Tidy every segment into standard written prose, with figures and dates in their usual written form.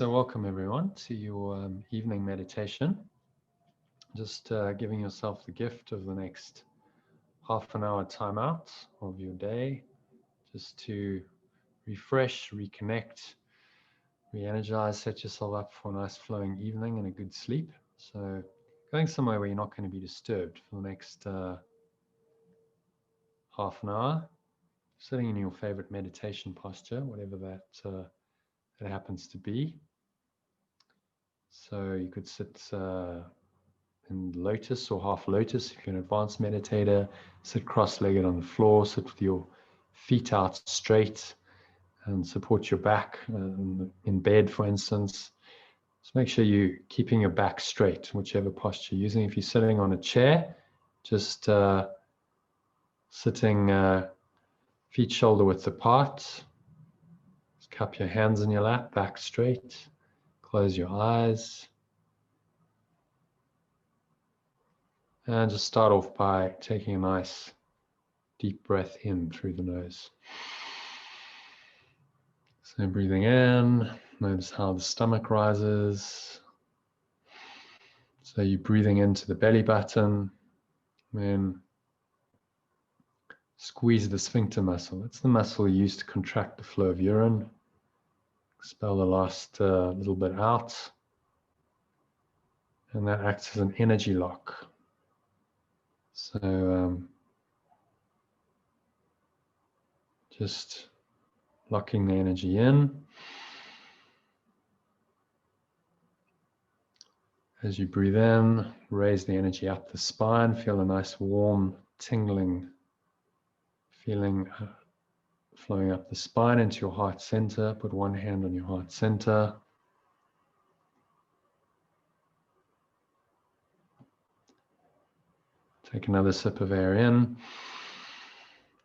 So welcome everyone to your evening meditation. Just giving yourself the gift of the next half an hour time out of your day, just to refresh, reconnect, re-energize, set yourself up for a nice flowing evening and a good sleep. So going somewhere where you're not going to be disturbed for the next half an hour, sitting in your favorite meditation posture, whatever that happens to be. So you could sit in lotus or half lotus if you're an advanced meditator. Sit cross-legged on the floor, sit with your feet out straight and support your back in bed, for instance. Just make sure you're keeping your back straight, whichever posture you're using. If you're sitting on a chair, just sitting feet shoulder width apart. Just cup your hands in your lap, back straight. Close your eyes. And just start off by taking a nice deep breath in through the nose. So breathing in, notice how the stomach rises. So you're breathing into the belly button, then squeeze the sphincter muscle. It's the muscle used to contract the flow of urine. Expel the last little bit out. And that acts as an energy lock. So just locking the energy in. As you breathe in, raise the energy up the spine. Feel a nice warm, tingling feeling flowing up the spine into your heart center. Put one hand on your heart center. Take another sip of air in.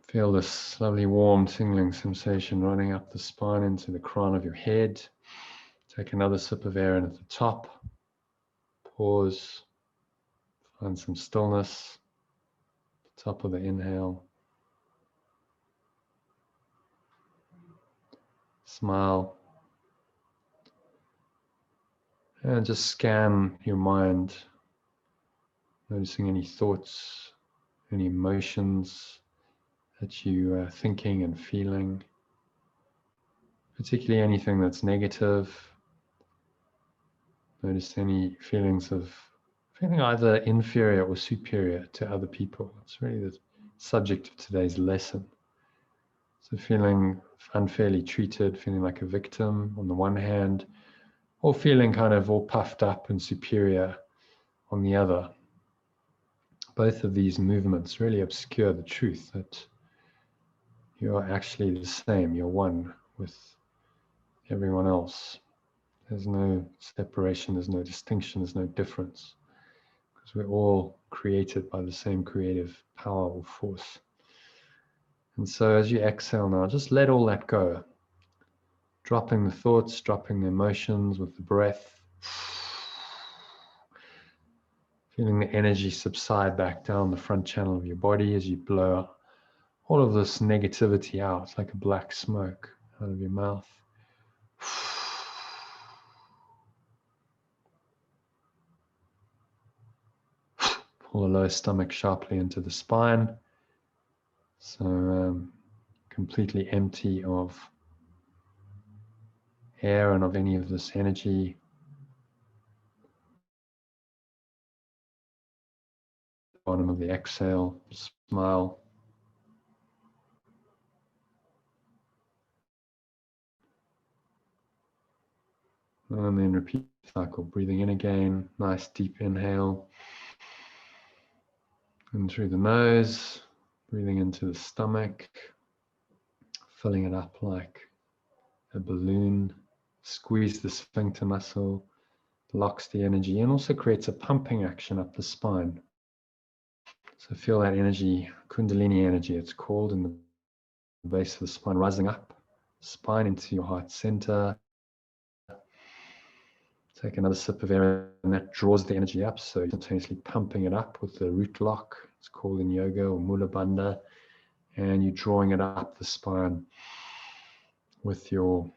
Feel this lovely warm tingling sensation running up the spine into the crown of your head. Take another sip of air in at the top. Pause. Find some stillness. Top of the inhale. Smile. And just scan your mind. Noticing any thoughts, any emotions that you are thinking and feeling, particularly anything that's negative. Notice any feelings of feeling either inferior or superior to other people. It's really the subject of today's lesson. So feeling unfairly treated, feeling like a victim on the one hand, or feeling kind of all puffed up and superior on the other. Both of these movements really obscure the truth that you are actually the same. You're one with everyone else. There's no separation, there's no distinction, there's no difference. Because we're all created by the same creative power or force. And so as you exhale now, just let all that go. Dropping the thoughts, dropping the emotions with the breath. Feeling the energy subside back down the front channel of your body as you blow all of this negativity out like a black smoke out of your mouth. Pull the lower stomach sharply into the spine. So completely empty of air and of any of this energy. Bottom of the exhale, smile. And then repeat the cycle, breathing in again, nice deep inhale. In through the nose, breathing into the stomach, filling it up like a balloon. Squeeze the sphincter muscle, locks the energy and also creates a pumping action up the spine. So feel that energy, Kundalini energy it's called, in the base of the spine, rising up, spine into your heart center. Take another sip of air and that draws the energy up, so you're simultaneously pumping it up with the root lock, it's called in yoga, or Mula Bandha, and you're drawing it up the spine with your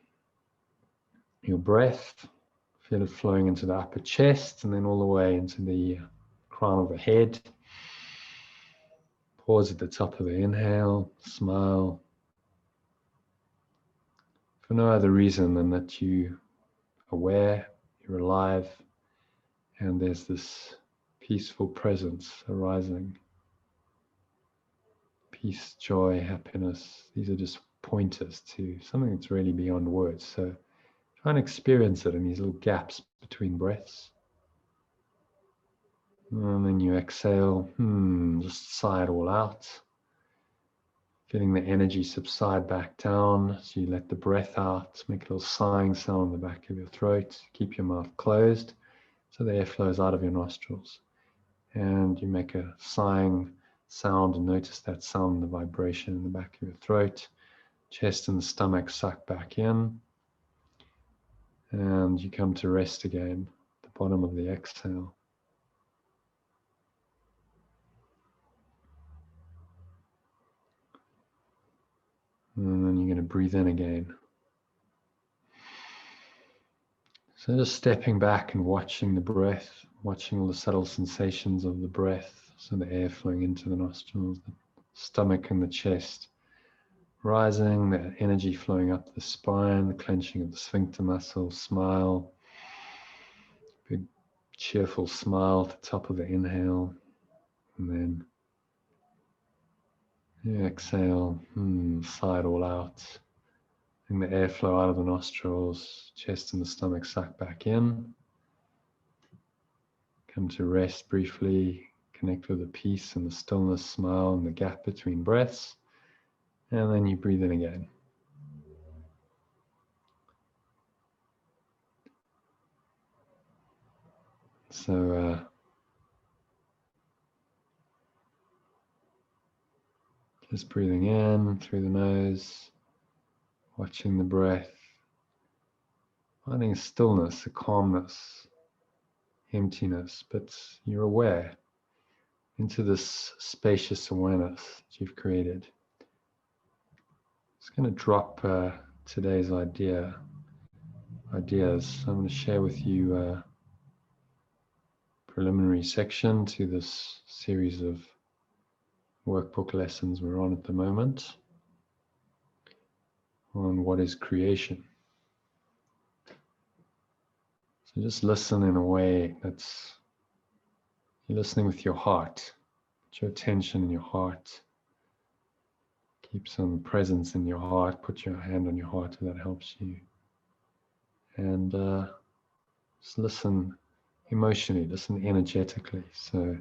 your breath. Feel it flowing into the upper chest and then all the way into the crown of the head. Pause at the top of the inhale, smile. For no other reason than that you're aware, you're alive, and there's this peaceful presence arising. Peace, joy, happiness. These are just pointers to something that's really beyond words. So try and experience it in these little gaps between breaths. And then you exhale, just sigh it all out. Feeling the energy subside back down. So you let the breath out, make a little sighing sound in the back of your throat. Keep your mouth closed so the air flows out of your nostrils. And you make a sighing sound and notice that sound, the vibration in the back of your throat. Chest and the stomach suck back in. And you come to rest again at the bottom of the exhale. And then you're going to breathe in again. So just stepping back and watching the breath, watching all the subtle sensations of the breath. So the air flowing into the nostrils, the stomach and the chest rising, the energy flowing up the spine, the clenching of the sphincter muscle, smile. Big cheerful smile at the top of the inhale. And then exhale, sigh it all out. And the airflow out of the nostrils, chest and the stomach suck back in. Come to rest briefly, connect with the peace and the stillness, smile and the gap between breaths. And then you breathe in again. So just breathing in through the nose, watching the breath, finding a stillness, a calmness, emptiness, but you're aware into this spacious awareness that you've created. It's going to drop today's ideas. I'm going to share with you a preliminary section to this series of workbook lessons we're on at the moment on what is creation. So just listen in a way that's, you're listening with your heart. Put your attention in your heart. Keep some presence in your heart. Put your hand on your heart if that helps you. And just listen emotionally, listen energetically. So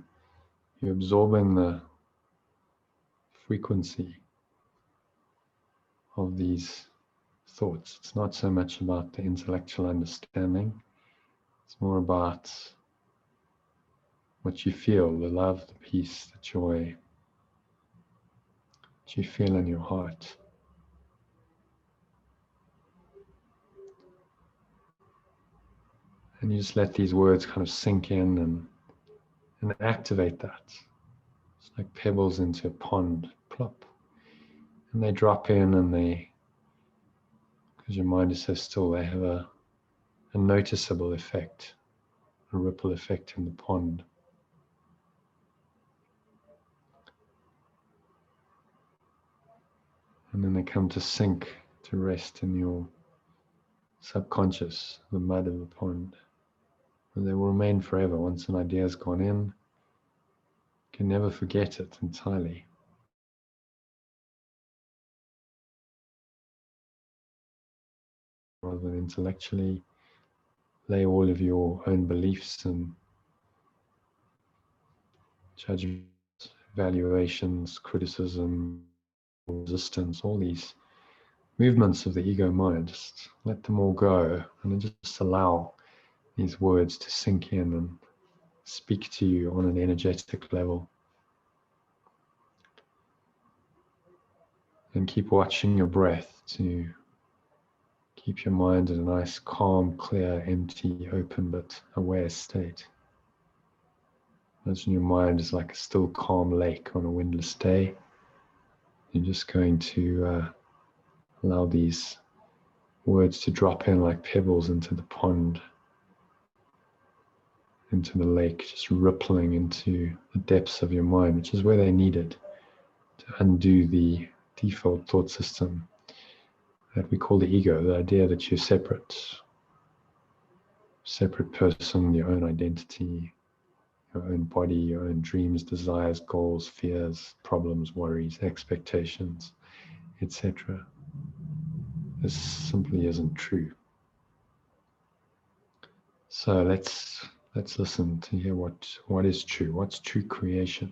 you're absorbing the frequency of these thoughts. It's not so much about the intellectual understanding. It's more about what you feel, the love, the peace, the joy that you feel in your heart. And you just let these words kind of sink in and activate that. It's like pebbles into a pond, plop. And they drop in and they, because your mind is so still, they have a noticeable effect, a ripple effect in the pond. And then they come to sink, to rest in your subconscious, the mud of the pond. And they will remain forever. Once an idea has gone in, you can never forget it entirely. Rather than intellectually lay all of your own beliefs and judgments, evaluations, criticism, resistance, all these movements of the ego mind, just let them all go and just allow these words to sink in and speak to you on an energetic level. And keep watching your breath to keep your mind in a nice, calm, clear, empty, open, but aware state. Imagine your mind is like a still, calm lake on a windless day. You're just going to allow these words to drop in like pebbles into the pond, into the lake, just rippling into the depths of your mind, which is where they needed to undo the default thought system that we call the ego, the idea that you're separate person, your own identity, your own body, your own dreams, desires, goals, fears, problems, worries, expectations, etc. This simply isn't true. So let's listen to hear what is true. What's true creation?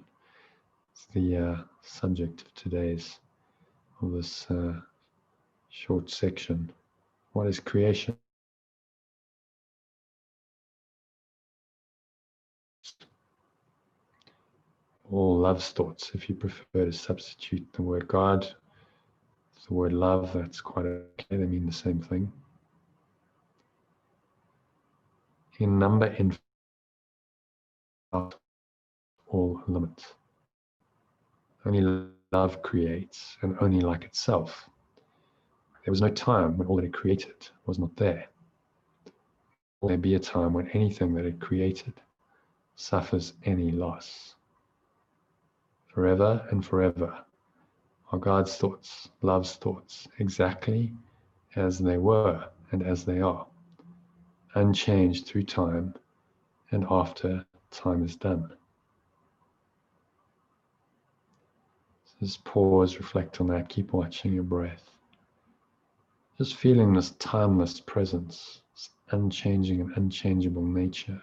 It's the subject of this short section. What is creation? All love's thoughts. If you prefer to substitute the word God, the word love, that's quite okay. They mean the same thing. In number, in all limits. Only love creates, and only like itself. There was no time when all that it created was not there. Will there be a time when anything that it created suffers any loss? Forever and forever are God's thoughts, love's thoughts, exactly as they were and as they are, unchanged through time and after time is done. So just pause, reflect on that, keep watching your breath. Just feeling this timeless presence, this unchanging and unchangeable nature,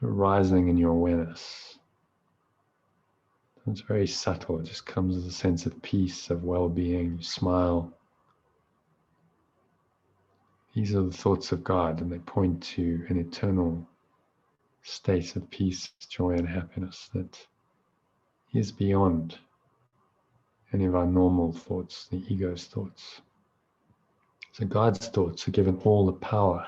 sort of rising in your awareness. It's very subtle, it just comes as a sense of peace, of well-being. You smile. These are the thoughts of God, and they point to an eternal state of peace, joy, and happiness that is beyond any of our normal thoughts, the ego's thoughts. So God's thoughts are given all the power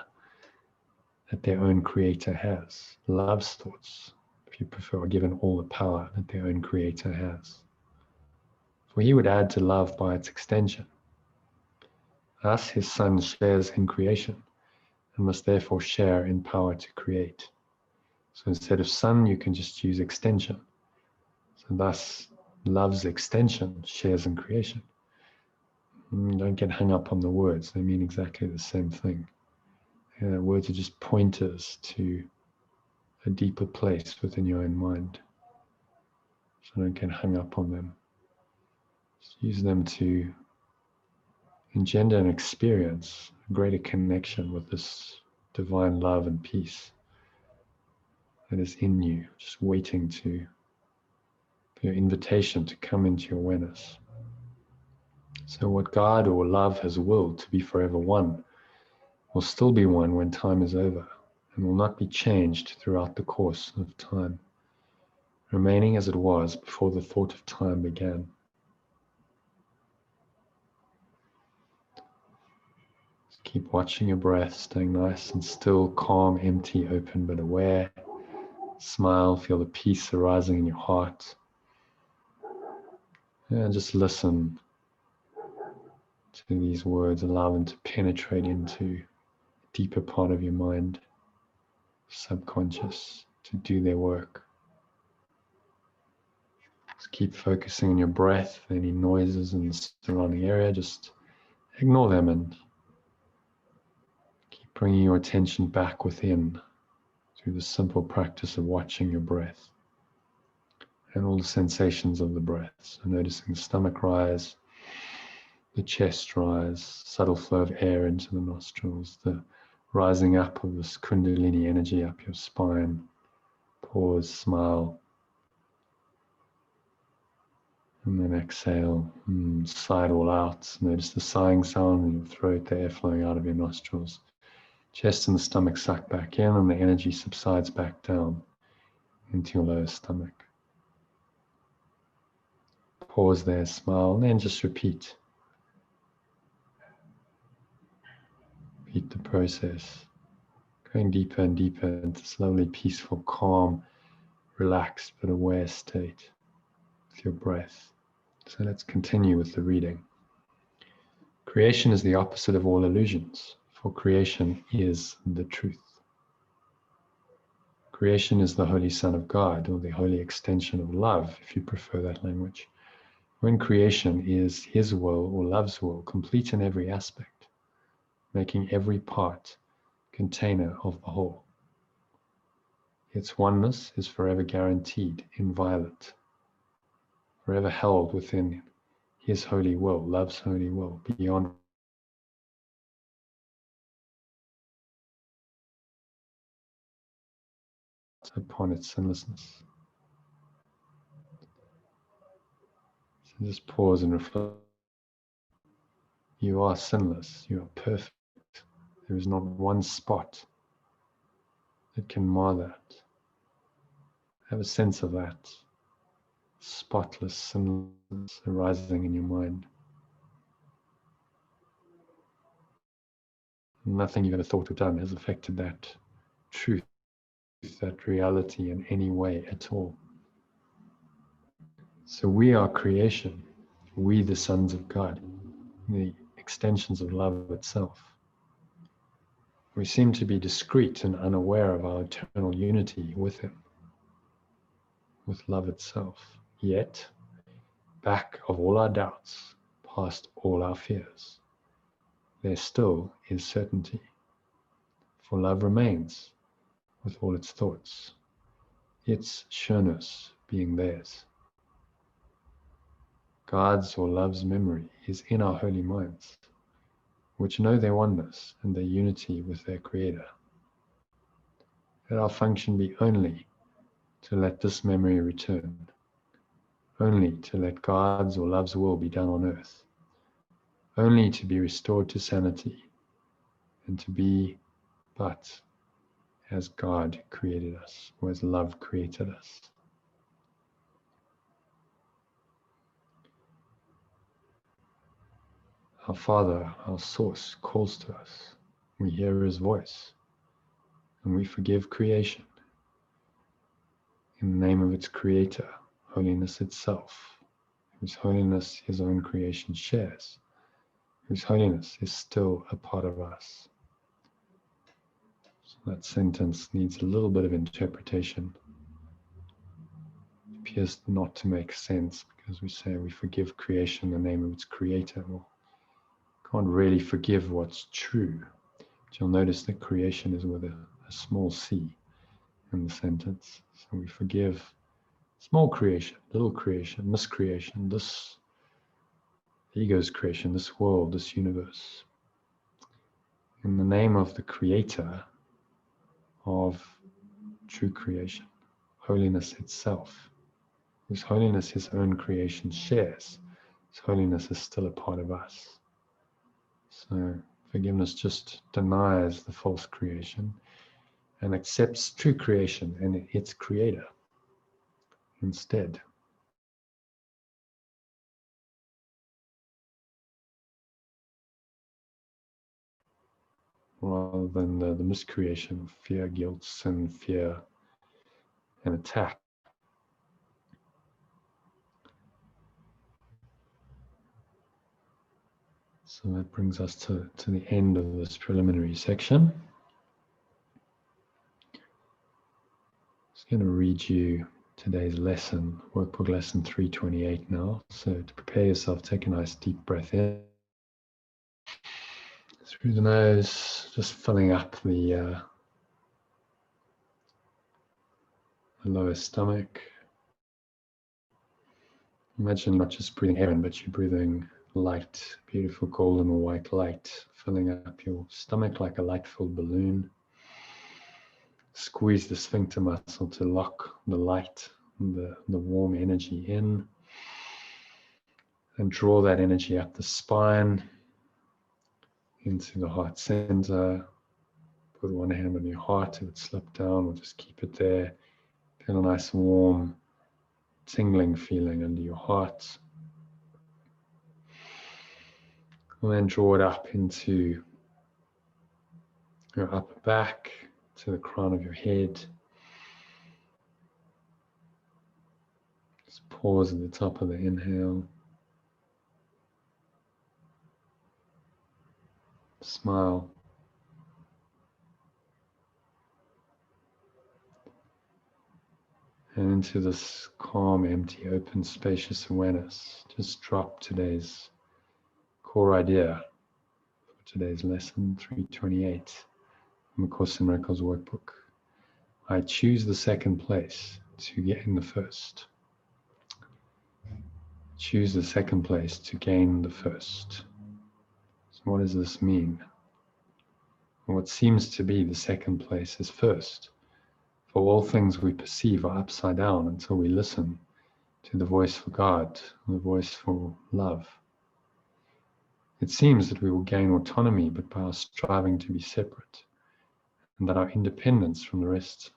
that their own creator has. Love's thoughts, if you prefer, are given all the power that their own creator has. For he would add to love by its extension. Thus his son shares in creation and must therefore share in power to create. So instead of son, you can just use extension. So thus love's extension shares in creation. Don't get hung up on the words. They mean exactly the same thing. Words are just pointers to a deeper place within your own mind. So don't get hung up on them. Just use them to engender an experience, a greater connection with this divine love and peace that is in you, just waiting for your invitation to come into your awareness. So what God or love has willed to be forever one will still be one when time is over and will not be changed throughout the course of time, remaining as it was before the thought of time began. Just keep watching your breath, staying nice and still, calm, empty, open but aware. Smile, feel the peace arising in your heart. And just listen to these words, allow them to penetrate into a deeper part of your mind, subconscious, to do their work. Just keep focusing on your breath. Any noises in the surrounding area, just ignore them and keep bringing your attention back within through the simple practice of watching your breath and all the sensations of the breath. So noticing the stomach rise, the chest rise, subtle flow of air into the nostrils, the rising up of this kundalini energy up your spine. Pause, smile, and then exhale, sigh it all out. Notice the sighing sound in your throat, the air flowing out of your nostrils. Chest and the stomach suck back in, and the energy subsides back down into your lower stomach. Pause there, smile, and then just repeat. Repeat the process, going deeper and deeper into slowly peaceful, calm, relaxed but aware state with your breath. So let's continue with the reading. Creation is the opposite of all illusions, for creation is the truth. Creation is the Holy Son of God, or the holy extension of love, if you prefer that language. When creation is His will or love's will, complete in every aspect, making every part container of the whole. Its oneness is forever guaranteed, inviolate, forever held within His holy will, love's holy will, beyond upon its sinlessness. So just pause and reflect. You are sinless, you are perfect. There is not one spot that can mar that. Have a sense of that spotless sinlessness arising in your mind. Nothing you've ever thought or done has affected that truth, that reality in any way at all. So we are creation, we the sons of God, the extensions of love itself. We seem to be discreet and unaware of our eternal unity with Him, with love itself. Yet, back of all our doubts, past all our fears, there still is certainty. For love remains with all its thoughts, its sureness being theirs. God's or love's memory is in our holy minds, which know their oneness and their unity with their Creator. Let our function be only to let this memory return, only to let God's or love's will be done on earth, only to be restored to sanity, and to be but as God created us, or as love created us. Our Father, our source, calls to us. We hear His voice, and we forgive creation in the name of its Creator, holiness itself, whose holiness His own creation shares, whose holiness is still a part of us. So that sentence needs a little bit of interpretation. It appears not to make sense because we say we forgive creation in the name of its Creator. Well, can't really forgive what's true. But you'll notice that creation is with a small c in the sentence. So we forgive small creation, little creation, miscreation, this ego's creation, this world, this universe. In the name of the Creator of true creation, holiness itself, whose holiness His own creation shares. His holiness is still a part of us. So forgiveness just denies the false creation and accepts true creation and its Creator instead. Rather than the miscreation of fear, guilt, sin, fear, and attack. So that brings us to the end of this preliminary section. I'm going to read you today's lesson, workbook lesson 328 now. So to prepare yourself, take a nice deep breath in. Through the nose, just filling up the lower stomach. Imagine not just breathing air in, but you're breathing light, beautiful golden or white light, filling up your stomach like a light-filled balloon. Squeeze the sphincter muscle to lock the light, the warm energy in. And draw that energy up the spine, into the heart center. Put one hand on your heart, it would slip down, or just keep it there. Feel a nice warm, tingling feeling under your heart. And then draw it up into your upper back, to the crown of your head. Just pause at the top of the inhale. Smile. And into this calm, empty, open, spacious awareness, just drop today's core idea for today's lesson 328 from the Course in Miracles Workbook. I choose the second place to get in the first. Choose the second place to gain the first. So what does this mean? What seems to be the second place is first. For all things we perceive are upside down until we listen to the voice for God, the voice for love. It seems that we will gain autonomy, but by our striving to be separate, and that our independence from the rest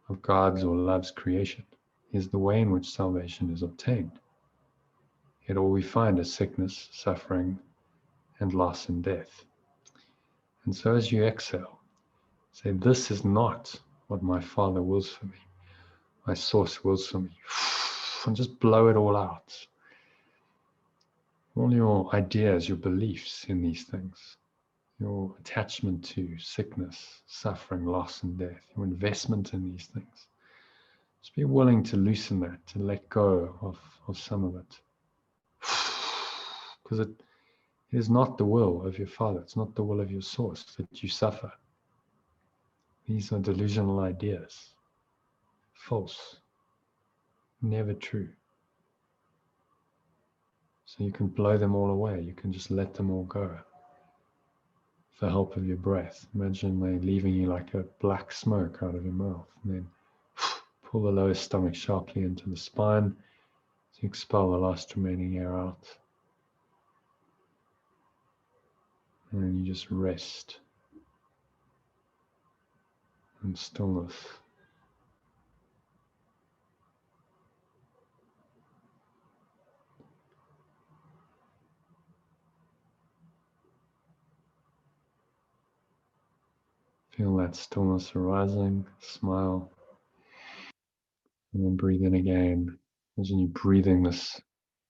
of God's or love's creation is the way in which salvation is obtained. Yet all we find is sickness, suffering, and loss and death. And so as you exhale, say, this is not what my Father wills for me. My source wills for me. And just blow it all out. All your ideas, your beliefs in these things, your attachment to sickness, suffering, loss, and death, your investment in these things. Just be willing to loosen that, to let go of some of it. Because it is not the will of your Father. It's not the will of your source that you suffer. These are delusional ideas. False. Never true. So you can blow them all away. You can just let them all go. With the help of your breath. Imagine they leaving you like a black smoke out of your mouth. And then pull the lower stomach sharply into the spine. So you expel the last remaining air out. And then you just rest. In stillness. Feel that stillness arising, smile, and then breathe in again. Imagine you breathing this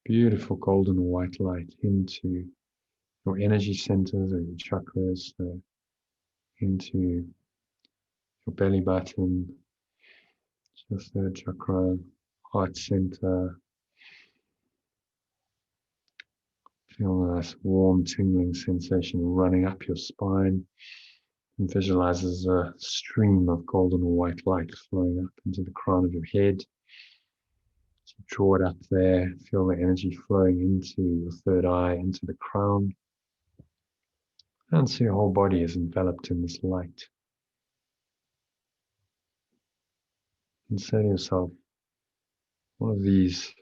beautiful golden white light into your energy centers or your chakras, into your belly button, your third chakra, heart center. Feel a nice warm tingling sensation running up your spine. And visualize as a stream of golden white light flowing up into the crown of your head. So draw it up there, feel the energy flowing into your third eye, into the crown. And so your whole body is enveloped in this light. And say to yourself, all of these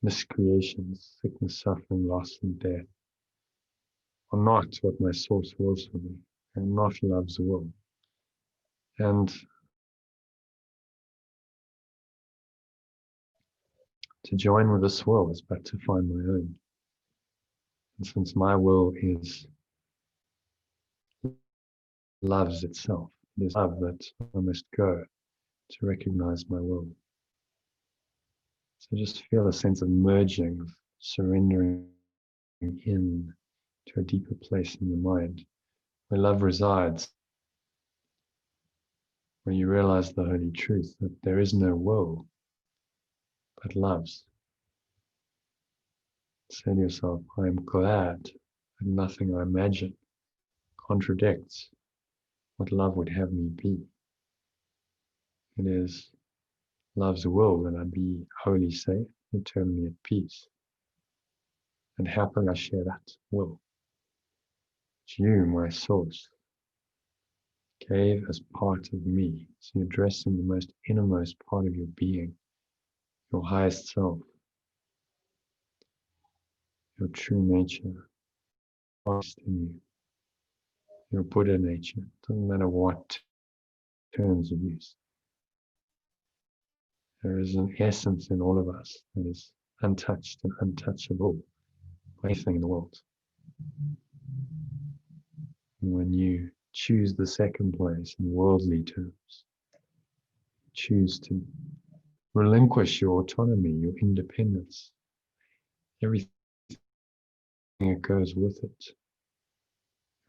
miscreations, sickness, suffering, loss, and death, are not what my source wills for me, and not love's will. And to join with this will is but to find my own. And since my will is love's itself, it is love that I must go to recognize my will. So just feel a sense of merging, of surrendering in to a deeper place in your mind, where love resides, where you realize the holy truth that there is no will, but love's. Say to yourself, I am glad that nothing I imagine contradicts what love would have me be. It is love's will that I be wholly safe, eternally at peace. And happily I share that will. It's you, my source, gave as part of me. So you're addressing the most innermost part of your being, your highest self, your true nature, Christ in you, your Buddha nature. Doesn't matter what terms you use. There is an essence in all of us that is untouched and untouchable by anything in the world. And when you choose the second place in worldly terms, choose to relinquish your autonomy, your independence, everything that goes with it,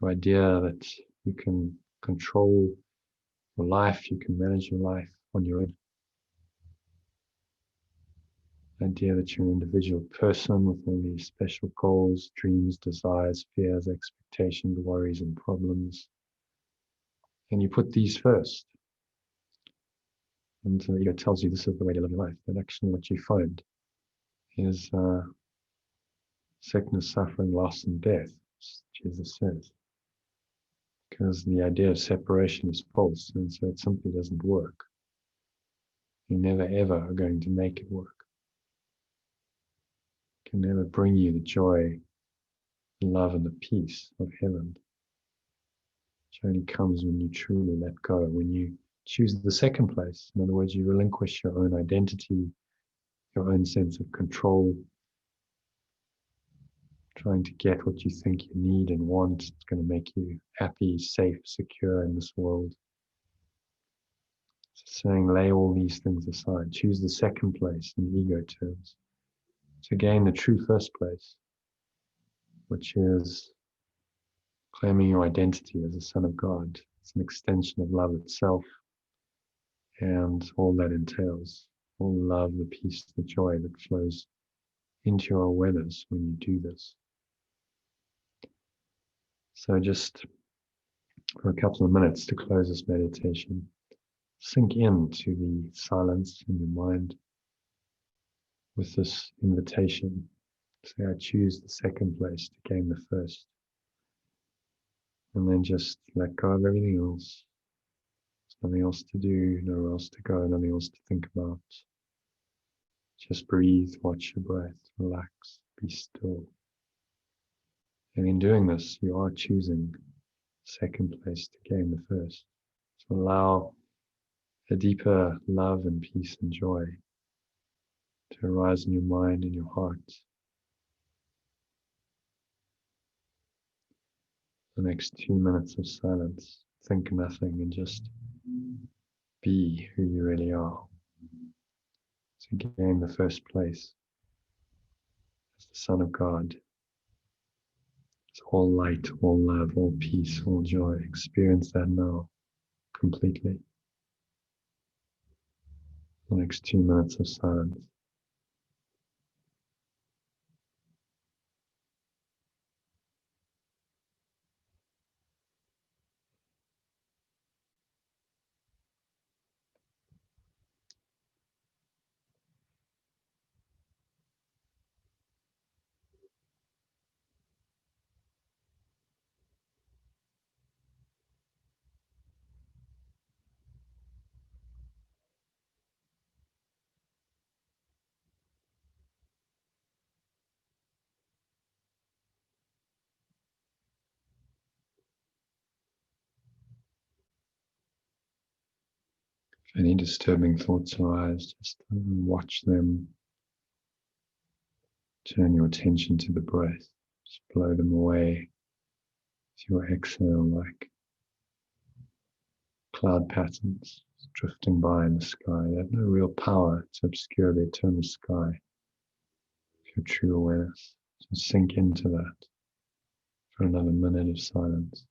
The idea that you can control your life, you can manage your life on your own. The idea that you're an individual person with all these special goals, dreams, desires, fears, expectations, worries, and problems. And you put these first. And the ego tells you this is the way to live your life. But actually what you find is sickness, suffering, loss, and death, as Jesus says. Because the idea of separation is false, and so it simply doesn't work. You're never ever are going to make it work. It can never bring you the joy, the love, and the peace of heaven, which only comes when you truly let go, when you choose the second place. In other words, you relinquish your own identity, your own sense of control, trying to get what you think you need and want. It's going to make you happy, safe, secure in this world. So saying, lay all these things aside, choose the second place in ego terms, to gain the true first place, which is claiming your identity as a son of God. It's an extension of love itself and all that entails, all the love, the peace, the joy that flows into your awareness when you do this. So just for a couple of minutes to close this meditation, sink into the silence in your mind with this invitation. Say, I choose the second place to gain the first. And then just let go of everything else. There's nothing else to do, nowhere else to go, nothing else to think about. Just breathe, watch your breath, relax, be still. And in doing this, you are choosing second place to gain the first. So allow a deeper love and peace and joy to arise in your mind and your heart. The next 2 minutes of silence, think nothing and just be who you really are. To gain the first place as the Son of God. It's all light, all love, all peace, all joy. Experience that now completely. The next 2 minutes of silence. If any disturbing thoughts arise, just watch them. Turn your attention to the breath. Just blow them away with your exhale, like cloud patterns drifting by in the sky. They have no real power to obscure the eternal sky of your true awareness. So sink into that for another minute of silence.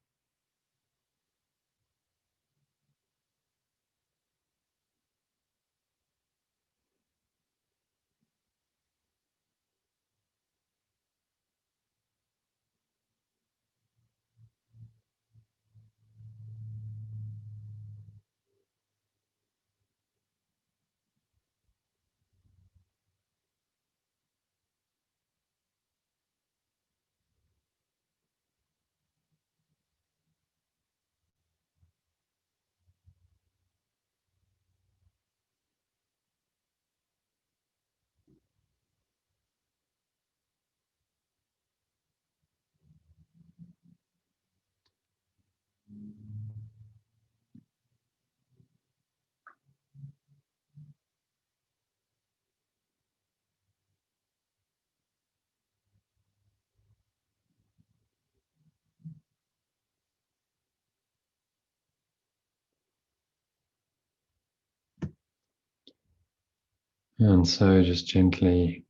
And so just gently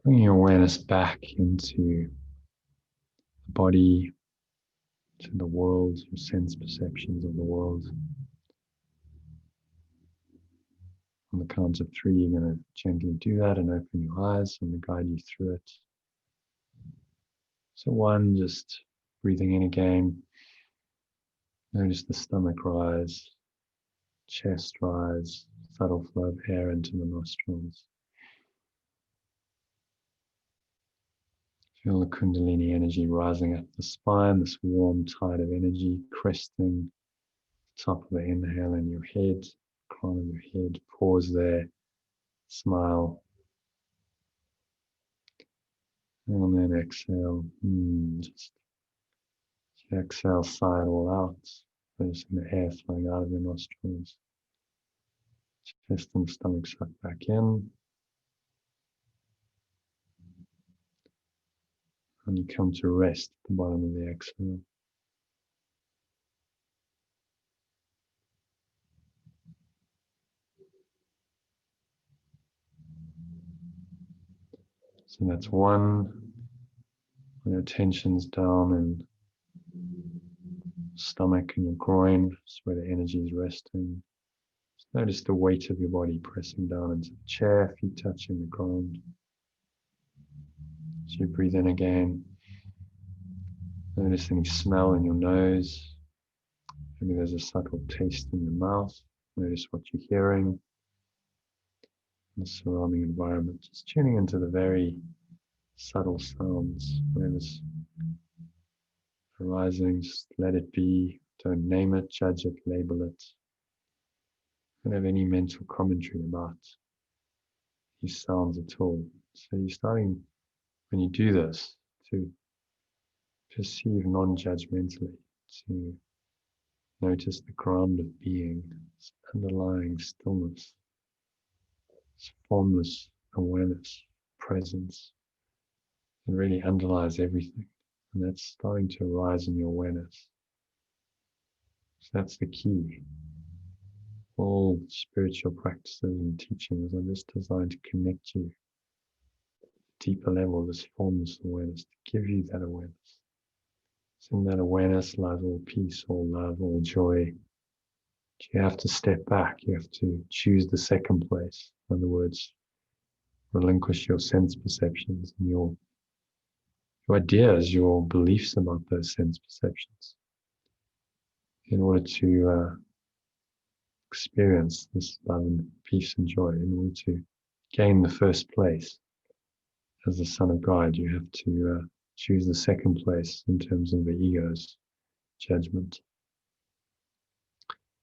bringing your awareness back into the body, to the world, your sense perceptions of the world. On the count of 3, you're going to gently do that and open your eyes. I'm going to guide you through it. So 1, just breathing in again. Notice the stomach rise, chest rise, subtle flow of air into the nostrils. Feel the Kundalini energy rising up the spine, this warm tide of energy cresting the top of the inhale in your head, crown of your head. Pause there, smile, and then exhale. Just exhale, sigh it all out. Noticing the air flowing out of your nostrils. Chest and stomach suck back in. And you come to rest at the bottom of the exhale. So that's 1. When your tension's down and stomach and your groin, that's where the energy is resting. Just notice the weight of your body pressing down into the chair, feet touching the ground. So you breathe in again. Notice any smell in your nose. Maybe there's a subtle taste in your mouth. Notice what you're hearing in the surrounding environment. Just tuning into the very subtle sounds. Whatever's arising, just let it be. Don't name it, judge it, label it. Don't have any mental commentary about these sounds at all. So you're starting, when you do this, to perceive non-judgmentally, to notice the ground of being, this underlying stillness, this formless awareness, presence, that really underlies everything. And that's starting to arise in your awareness. So that's the key. All spiritual practices and teachings are just designed to connect you to a deeper level, this formless awareness, to give you that awareness. So in that awareness lies all peace, all love, all joy. You have to step back. You have to choose the second place. In other words, relinquish your sense perceptions and your ideas, your beliefs about those sense perceptions in order to experience this love and peace and joy. In order to gain the first place as the Son of God, you have to choose the second place in terms of the ego's judgment.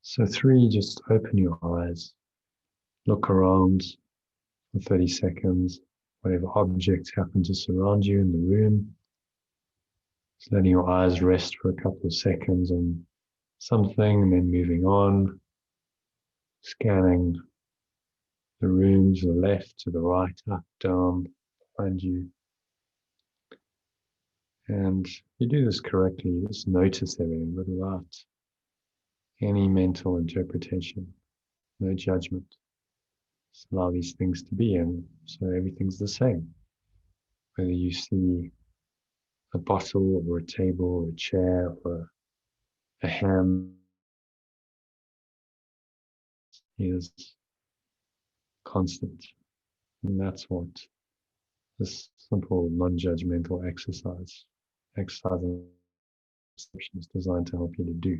So 3, just open your eyes, look around for 30 seconds, whatever objects happen to surround you in the room. Just letting your eyes rest for a couple of seconds on something and then moving on, scanning the room to the left, to the right, up, down, behind you. And you do this correctly, you just notice everything, but without any mental interpretation, no judgment. Just allow these things to be, and so everything's the same. Whether you see a bottle or a table or a chair or a hand is constant. And that's what this simple non-judgmental exercising perception is designed to help you to do.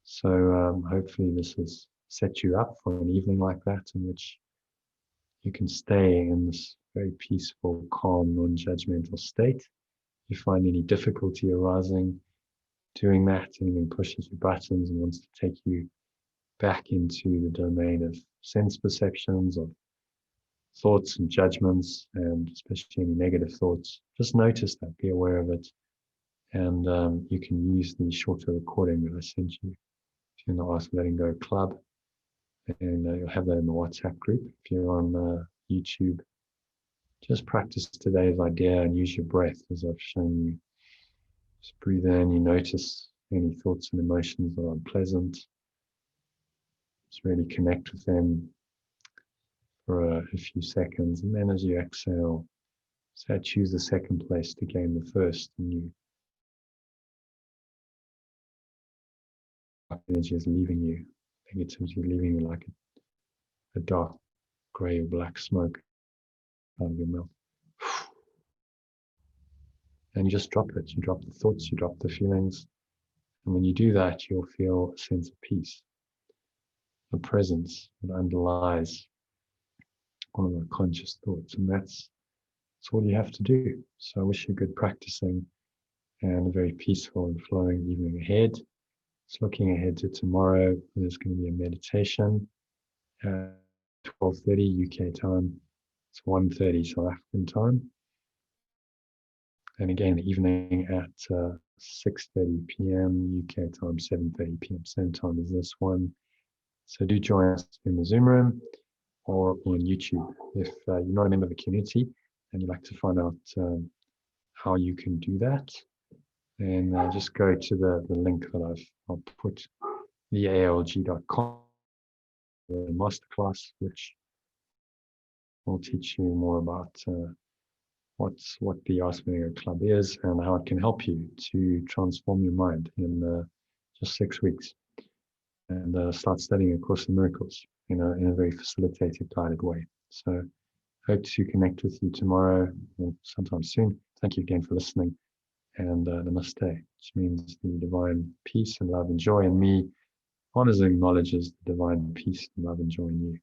So hopefully this has set you up for an evening like that in which you can stay in this very peaceful, calm, non-judgmental state. If you find any difficulty arising doing that, anything pushes your buttons and wants to take you back into the domain of sense perceptions, of thoughts and judgments, and especially any negative thoughts, just notice that, be aware of it, and you can use the shorter recording that I sent you in the Ask Letting Go Club, and you'll have that in the WhatsApp group. If you're on YouTube, just practice today's idea and use your breath as I've shown you. Just breathe in, you notice any thoughts and emotions that are unpleasant. Just really connect with them for a few seconds, and then as you exhale, so choose the second place to gain the first, and you energy is leaving you, negativity leaving you like a dark grey or black smoke out of your mouth. And you just drop it. You drop the thoughts, you drop the feelings. And when you do that, you'll feel a sense of peace, a presence that underlies all of our conscious thoughts. And that's all you have to do. So I wish you good practicing and a very peaceful and flowing evening ahead. Just looking ahead to tomorrow, there's going to be a meditation at 12:30 UK time. It's 1:30 South African time. And again, the evening at 6:30 p.m. UK time, 7:30 p.m. same time as this one. So do join us in the Zoom room or on YouTube. If you're not a member of the community and you'd like to find out how you can do that, then just go to the link that I'll put, thealg.com, the masterclass, which will teach you more about what the ACIM Club is and how it can help you to transform your mind in just 6 weeks and start studying A Course in Miracles in a very facilitated, guided way. So hope to connect with you tomorrow or sometime soon. Thank you again for listening, and namaste, which means the divine peace and love and joy in me honors and acknowledges the divine peace and love and joy in you.